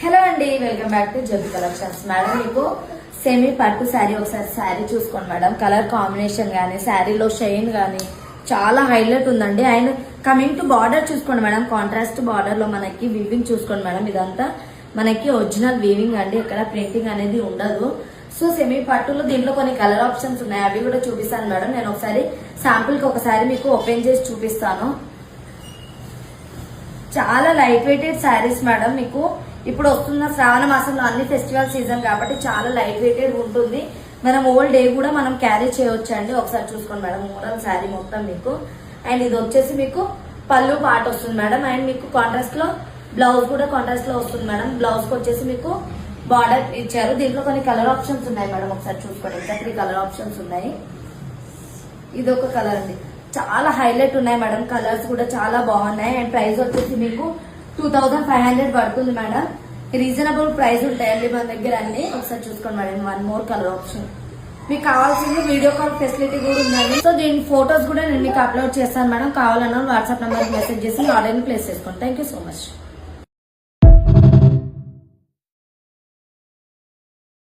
Hello అండి, welcome back to Jyothi collections. Madam మీకు semi పట్టు శారీ, ఒకసారి శారీ చూసుకోండి మేడం. కలర్ కాంబినేషన్ గానీ శారీలో షైన్ గానీ చాలా హైలైట్ ఉందండి. అండ్ కమింగ్ టు బార్డర్ చూసుకోండి మేడం. కాంట్రాస్ట్ బార్డర్ లో మనకి వీవింగ్ చూసుకోండి మేడం. ఇదంతా మనకి ఒరిజినల్ వీవింగ్ అండి, ఎక్కడ ప్రింటింగ్ అనేది ఉండదు. సో సెమీ పట్టులో దీంట్లో కొన్ని కలర్ ఆప్షన్స్ ఉన్నాయి, అవి కూడా చూపిస్తాను మేడం. నేను ఒకసారి శాంపుల్ కి ఒకసారి మీకు ఓపెన్ చేసి చూపిస్తాను. చాలా లైట్ వెయిటెడ్ శారీస్ మేడం. మీకు ఇప్పుడు వస్తున్న శ్రావణ మాసంలో అన్ని ఫెస్టివల్ సీజన్ కాబట్టి చాలా లైట్ వెయిటెడ్ ఉంటుంది. మనం ఓల్డ్ డే కూడా మనం క్యారీ చేయవచ్చు అండి. ఒకసారి చూసుకోండి మేడం, మోడల్ శారీ మొత్తం మీకు. అండ్ ఇది వచ్చేసి మీకు పళ్ళు పాట వస్తుంది మేడం. అండ్ మీకు కాంట్రాస్ట్ లో బ్లౌజ్ కూడా కాంట్రాస్ట్ లో వస్తుంది మేడం. బ్లౌజ్ కి వచ్చేసి మీకు బార్డర్ ఇచ్చారు. దీంట్లో కొన్ని కలర్ ఆప్షన్స్ ఉన్నాయి మేడం, ఒకసారి చూసుకోండి. ఇంకా 3 కలర్ ఆప్షన్స్ ఉన్నాయి. ఇది ఒక కలర్ అండి, చాలా హైలైట్ ఉన్నాయి మేడం. కలర్స్ కూడా చాలా బాగున్నాయి. అండ్ ప్రైస్ వచ్చేసి మీకు 2500 పడుతుంది మేడం. రీజనబుల్ ప్రైస్ ఉంటాయండి మన దగ్గర అన్ని. ఒకసారి చూసుకోండి మేడం. 1 more colour option. మీకు కావాల్సింది వీడియో కాల్ ఫెసిలిటీ కూడా ఉందండి. సో దీని ఫొటోస్ కూడా నేను మీకు అప్లోడ్ చేస్తాను మేడం. కావాలన్నా వాట్సాప్ నెంబర్ మెసేజ్ చేసి ఆర్డర్ ని ప్లేస్ చేసుకోండి. Thank you so much.